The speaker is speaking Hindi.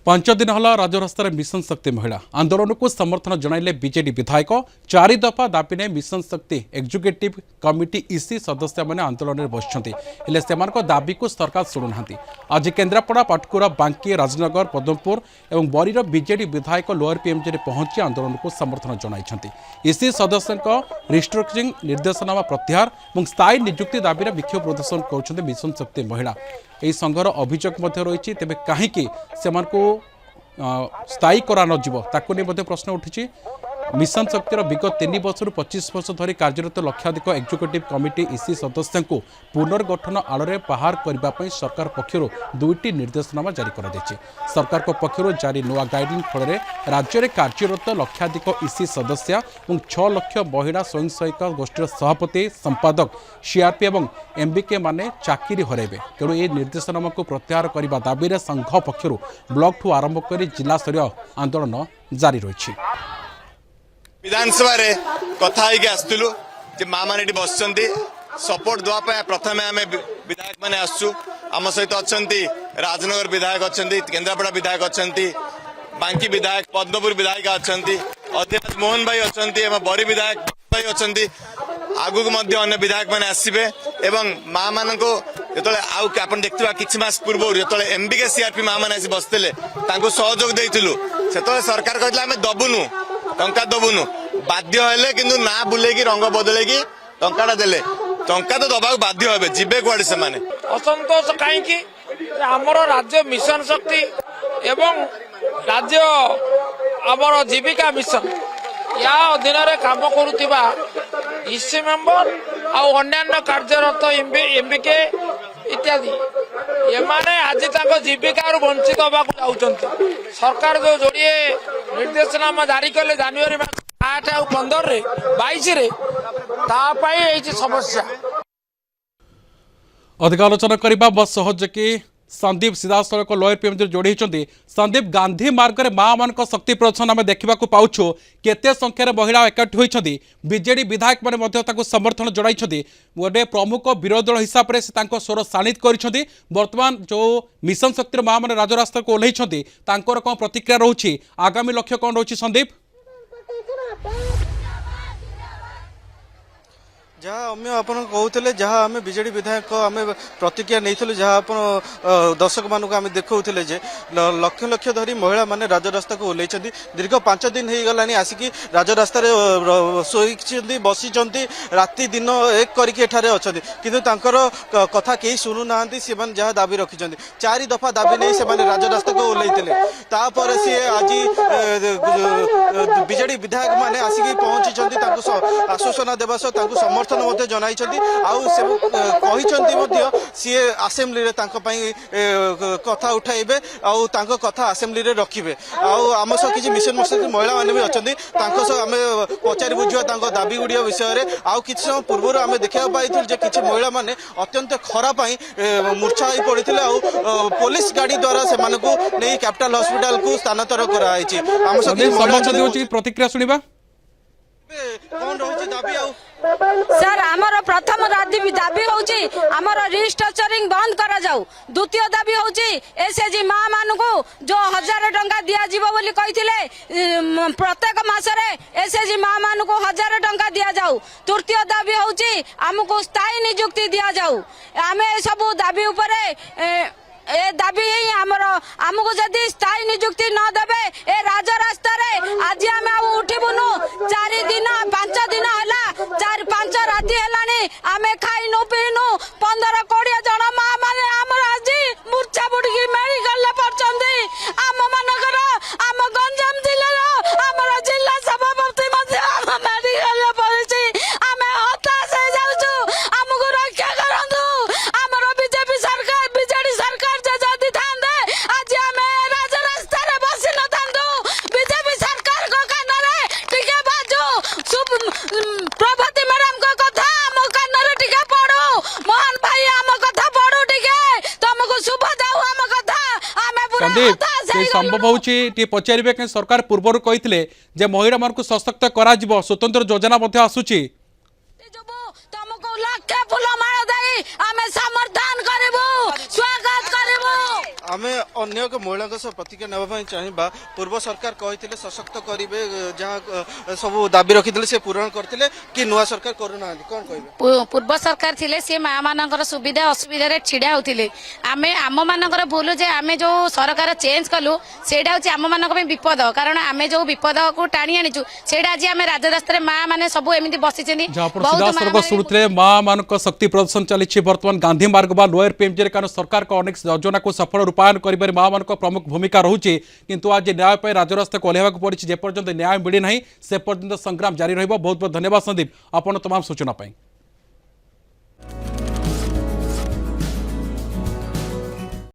पांच दिन हला राजरास्तार मिशन शक्ति महिला आंदोलन को समर्थन जणाइले बीजेडी विधायक 4 दफा दाबी ने मिशन शक्ति एग्जीक्यूटिव कमिटी इसी सदस्य मैंने आंदोलन में बसुंट हेले से दाबी को सरकार शुणुना। आज केन्द्रापड़ा पाटकुरा बांकी राजनगर पद्मपुर और बरीर बीजेडी विधायक लोअर पीएमजी में पहुंची आंदोलन को समर्थन जणाइछन्ति। इसी सदस्यों रिस्ट्रक्चरिंग निर्देशनामा प्रत्याहार और स्थायी नियुक्ति दाबी में विक्षोभ प्रदर्शन कर मिशन शक्ति महिला यह संघर अभियोग रही तेज कहीं स्थायी करा नजिब ताकू नहीं प्रश्न उठी। मिशन शक्तिर विगत 3 वर्ष 25 वर्ष धरी कार्यरत लक्षाधिक एग्जीक्यूटिव कमिटी इसी सदस्यों को पुनर्गठन आड़े बाहर करने सरकार पक्षर 2टी निर्देशनामा जारी कर सरकार पक्षर जारी नुआ गाइडलाइन फल राज्य में कार्यरत लक्षाधिक इसी सदस्य और 6 लाख महिला स्वयं सहायक गोष्ठी सभापति संपादक सीआरपी और एमबीके माने चाकरी हरइबे। तेणु ये निर्देशनामा को प्रत्याहार करने दाबी में संघ पक्षर ब्लॉक ठू आरंभ कर जिला स्तरीय आंदोलन जारी रही। विधानसभा रे कथा होगी आसलु माँ मैंने बस सपोर्ट देवाई प्रथम आम विधायक मैंने आसु आम सहित अच्छा राजनगर विधायक अच्छा केन्द्रापड़ा विधायक अच्छा बांकी विधायक पद्मपुर विधायक अच्छा अधिराज मोहन भाई अच्छा बरी विधायक भाई अच्छा आगु अन्य विधायक मैंने आसबे एवं माँ मान को आप देखा किसी मास पूर्व जो एमबीके सीआरपी माँ मैंने बसते सहयोग देलु से सरकार कहला आम दबुनु टंका दबुनु बाध्य हेले किंतु ना बुलेकी रंग बदलेकी टंका देले टंका तो दबा बाध्य हे जीवे कुआड़े से माने असंतोष कहीं आमर राज्य मिशन शक्ति एवं राज्य आमर जीविका मिशन या अधीन काम करुवा इसी मेंबर अन्य कार्यरत एमबीके इत्यादि एमाने आज तक जीविका वंचित होगा सरकार जो जोड़े निर्देशनामा जारी कले जनवरी 8 और 15 रे 22 रे समस्या अधिक आलोचना करने बस सहज कि संदीप सीधासख लोअर पीएमजी जोड़ी संदीप गांधी मार्ग में माँ मान शक्ति प्रदर्शन आम देखा पाऊँ केते संख्यार महिला एकाठी होती बीजेडी विधायक मैंने समर्थन जड़ाई गोटे प्रमुख विरोधी दल हिसाब से स्वर शाणित कर बर्तमान जो मिशन शक्तिर माँ मैंने राजरास्ता को ओह्लैंती कौन प्रतिक्रिया रोचे आगामी लक्ष्य कौन रोचे संदीप? जहाँ आम आप कहते जहाँ आम बीजेडी विधायक आम प्रतिक्रिया नहीं जहाँ आप दर्शक मानक आम देखते लक्ष लक्ष धरी महिला माने राजरास्ता को ओह्लैंती दीर्घ 5 दिन हो गलानी आसिकी राजरास्ता शोई बसी राति दिन एक करके अच्छा किंतु कथा कहीं शुणु ना सी जहाँ दाबी रखिंट 4 दफा दाबी नहीं से राजरास्ता को ओह्लैते तापर सी आज बीजेडी विधायक मैंने आसिकी पहुंची आश्वासना देवा सह समर्थन जनाई सी आसेम्बली कथा उठाइबे कथा आसेम्बली रखिबे आम सह किसी मिशन शक्ति महिला मैंने भी अच्छा आम पचारि बुझा दाबी गुड़िया विषय में आउ कि समय पूर्व आम देखा पाई कि महिला मैंने अत्यंत खरा मूर्छा हो पड़ते पुलिस गाड़ी द्वारा से नहीं कैपिटल हॉस्पिटल को स्थानांतर कर प्रतिक्रिया सुनिबा कौन रही दाबी सर आमर प्रथम दाबी होची आमर रिस्ट्रक्चरिंग बंद करा जाऊ। द्वितीय दाबी होची एसएचजी माँ मान को जो 1000 टंका दिया जीवो बोली कहिथिले प्रत्येक मासरे एसएचजी माँ मान को 1000 टंका दिया जाऊ। तृतीय दाबी होची हमको स्थायी नियुक्ति दिया जाऊ। आमे सब दाबी ऊपर ए दाबी ही आमको जदि स्थायी नियुक्ति न देबे ए राजरास्ता रे आज आम उठिबुनु 4 दिन 5 दिन हला 4-5 राति हेलानी आमे खाइनु पीनु 15-20 जन माँ माने आमर आज मूर्छा बुड़की मेडिकल पड़छन्ती आम मानकर आम गंजाम जिल्ला आमर जिल्ला सभापति मध्ये आम मेडिकल पड़छि आमे हताश हो जाउछु हमको रक्षा करंतु आमर बीजेपी सरकार बीजेडी सरकार जदि थांदे आज आम राजरास्ता रे बसी न थांदु बीजेपी सरकार को कान रे टिके बाजू प्रभाती मैडम को कथा आम कान रे टिके पड़ो मोहन भाई आम कथा पड़ो टिके तुमको शुभ जाऊ आम कथा आमे पूरा संदीप संभव होची पचारे कहीं सरकार पूर्व कही जे महिला मान सशक्त करा स्वतंत्र योजना आसूची तुमको लाख फूल माल दे आमे समर्थन करबो स्वागत करबो। आमे अन्य एक महिला प्रतिक्रिया नेबा चाहिए पूर्व सरकार कहते सशक्त करेंगे जहाँ सब दाबी रखी से पूरण करते कि नुआ सरकार करूना कौन कहे पूर्व सरकार थिले से माँ मानकर सुविधा असुविधा रे छिड़ा होतिले आमे आम मानकर भूल जे आमे जो सरकार चेंज कलु सेटा होची आम मानक पे विपद कारण आमे जो विपद को टाणी आनिचु सेटा आज आमे राजरास्ता रे माँ माने सब एमिति बसिचेनी सीधासलख शुणुते माँ मान शक्ति प्रदर्शन चली बर्तमान गांधी मार्ग बा लोयर पीएमजी कारण सरकार को अनेक योजना को सफल रूपायन कर माँ मान प्रमुख भूमिका रहुछि किंतु आज न्याय पर राजरास्ता को ओह्लैवाक पड़ी जेपर्यंत न्याय मिली ना से पर्यंत संग्राम जारी रहिबो। बहुत बहुत धन्यवाद संदीप आपण तमाम सूचना पाई।